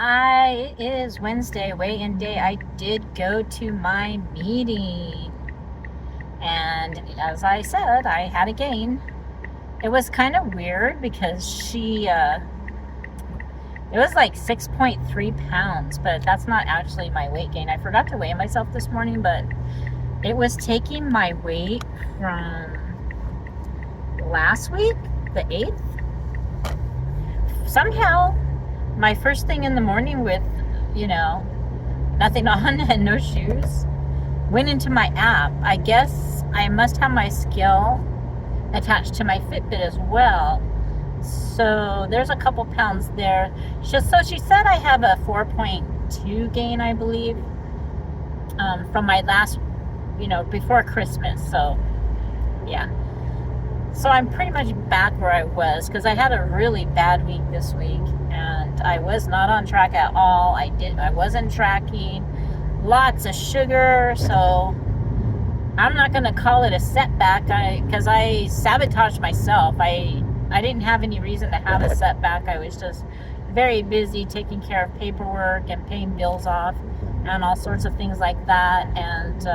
Hi, it is Wednesday, weigh-in day. I did go to my meeting, and as I said, I had a gain. It was kind of weird because it was like 6.3 pounds, but that's not actually my weight gain. I forgot to weigh myself this morning, but it was taking my weight from last week, the 8th. Somehow, my first thing in the morning with, you know, nothing on and no shoes, went into my app. I guess I must have my scale attached to my Fitbit as well. So there's a couple pounds there. So she said I have a 4.2 gain, I believe, from my last, before Christmas. So yeah. So I'm pretty much back where I was because I had a really bad week this week and I was not on track at all. I wasn't tracking. Lots of sugar, so I'm not going to call it a setback because I sabotaged myself. I didn't have any reason to have a setback. I was just very busy taking care of paperwork and paying bills off and all sorts of things like that, and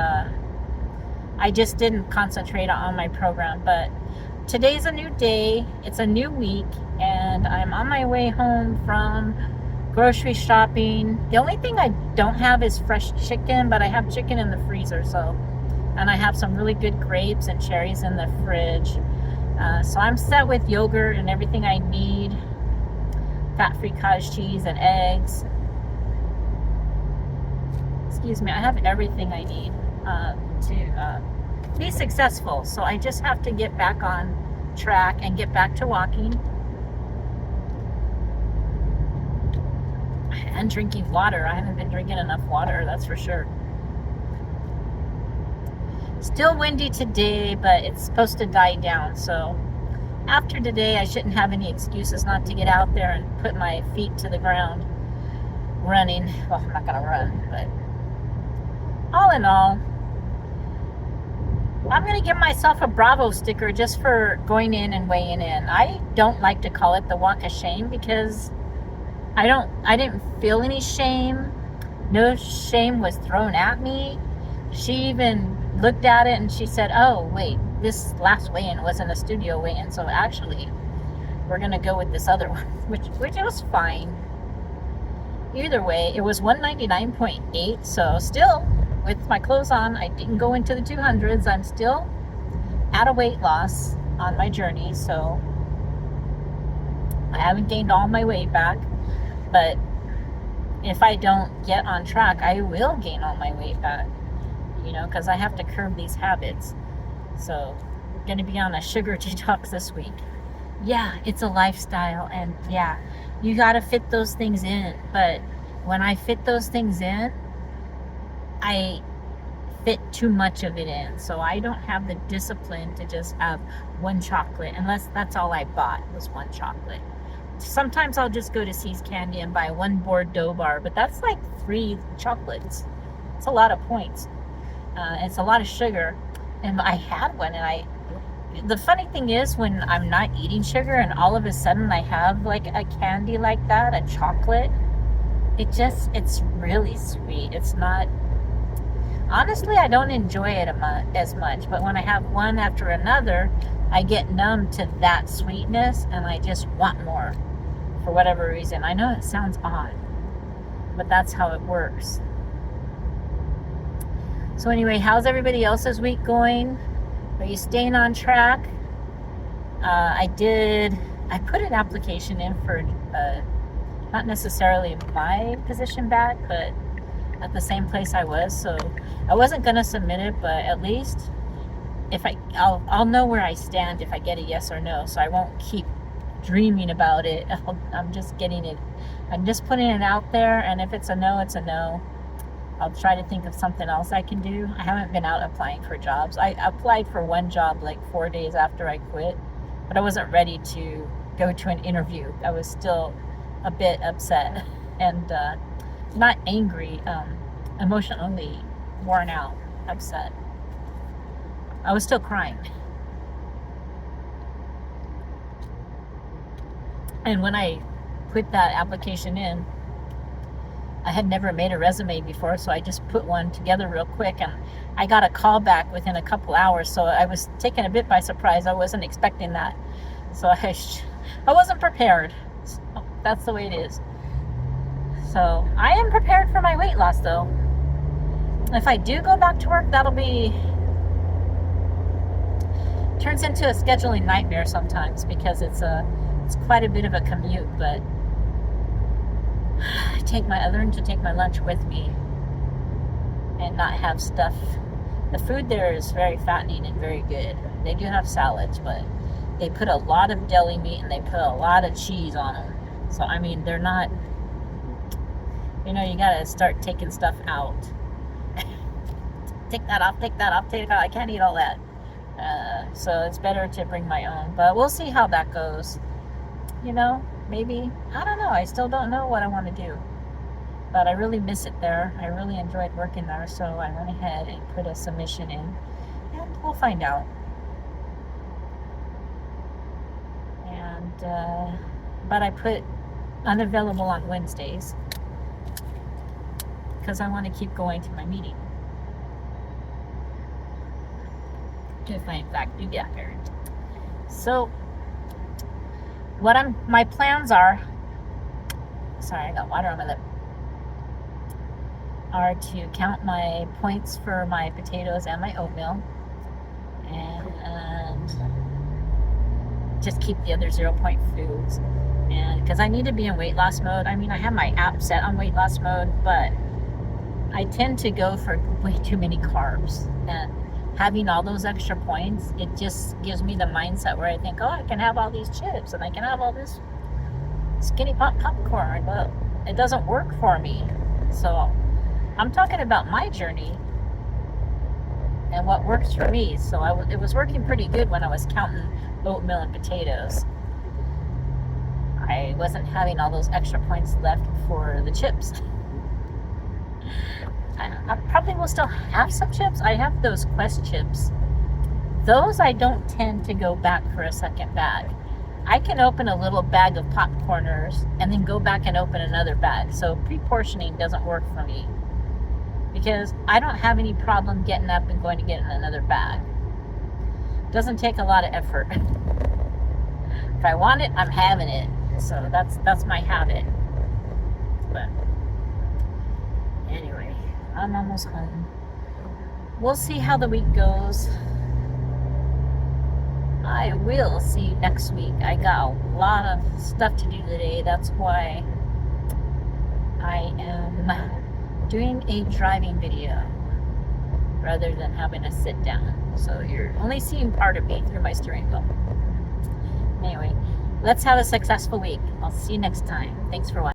I just didn't concentrate on my program. But today's a new day, it's a new week, and I'm on my way home from grocery shopping. The only thing I don't have is fresh chicken, but I have chicken in the freezer, and I have some really good grapes and cherries in the fridge. So I'm set with yogurt and everything I need, fat-free cottage cheese and eggs. Excuse me, I have everything I need to be successful. So I just have to get back on track and get back to walking and drinking water. I haven't been drinking enough water, that's for sure. Still windy today, but it's supposed to die down. So after today, I shouldn't have any excuses not to get out there and put my feet to the ground running. Well, I'm not going to run, but all in all, I'm going to give myself a Bravo sticker just for going in and weighing in. I don't like to call it the walk of shame because I didn't feel any shame. No shame was thrown at me. She even looked at it and she said, "Oh, wait, this last weigh-in wasn't a studio weigh-in, so actually we're going to go with this other one," which was fine. Either way, it was 199.8, so still, with my clothes on, I didn't go into the 200s. I'm still at a weight loss on my journey, so I haven't gained all my weight back, but if I don't get on track, I will gain all my weight back, because I have to curb these habits. So I'm going to be on a sugar detox this week. Yeah, it's a lifestyle, and yeah, you got to fit those things in. But when I fit those things in, I fit too much of it in. So I don't have the discipline to just have one chocolate, unless that's all I bought was one chocolate. Sometimes I'll just go to See's Candy and buy one Bordeaux bar, but that's like 3 chocolates. It's a lot of points. It's a lot of sugar. And I had one, and the funny thing is, when I'm not eating sugar and all of a sudden I have like a candy like that, a chocolate, it's really sweet. It's not, honestly, I don't enjoy it as much, but when I have one after another, I get numb to that sweetness and I just want more for whatever reason. I know it sounds odd, but that's how it works. So anyway, how's everybody else's week going? Are you staying on track? I put an application in for not necessarily my position back, but at the same place I was. So I wasn't going to submit it, but at least I'll know where I stand if I get a yes or no. So I won't keep dreaming about it. I'm just getting it. I'm just putting it out there, and if it's a no, it's a no. I'll try to think of something else I can do. I haven't been out applying for jobs. I applied for one job like 4 days after I quit, but I wasn't ready to go to an interview. I was still a bit upset and not angry, emotionally worn out, upset. I was still crying. And when I put that application in, I had never made a resume before, so I just put one together real quick, and I got a call back within a couple hours, so I was taken a bit by surprise. I wasn't expecting that. So I wasn't prepared. So that's the way it is. So I am prepared for my weight loss, though. If I do go back to work, that'll be... turns into a scheduling nightmare sometimes, because it's quite a bit of a commute, but I learned to take my lunch with me and not have stuff. The food there is very fattening and very good. They do have salads, but they put a lot of deli meat and they put a lot of cheese on them. So, I mean, they're not, you gotta start taking stuff out. Take that off, take that off, take it out. I can't eat all that. So it's better to bring my own. But we'll see how that goes. Maybe, I don't know. I still don't know what I want to do. But I really miss it there. I really enjoyed working there. So I went ahead and put a submission in. And we'll find out. And, but I put unavailable on Wednesdays, because I want to keep going to my meeting. If I in fact do get married. So my plans are, sorry, I got water on my lip, are to count my points for my potatoes and my oatmeal, and just keep the other 0-point foods. And because I need to be in weight loss mode. I mean, I have my app set on weight loss mode, but I tend to go for way too many carbs, and having all those extra points, it just gives me the mindset where I think, oh, I can have all these chips and I can have all this skinny popcorn, but it doesn't work for me. So I'm talking about my journey and what works for me. So it was working pretty good when I was counting oatmeal and potatoes. I wasn't having all those extra points left for the chips. I probably will still have some chips. I have those Quest chips. Those I don't tend to go back for a second bag. I can open a little bag of popcorners and then go back and open another bag. So pre-portioning doesn't work for me, because I don't have any problem getting up and going to get in another bag. It doesn't take a lot of effort. If I want it, I'm having it. So that's my habit. But anyway, I'm almost home. We'll see how the week goes. I will see you next week. I got a lot of stuff to do today. That's why I am doing a driving video rather than having to sit down. So you're only seeing part of me through my steering wheel. Anyway, let's have a successful week. I'll see you next time. Thanks for watching.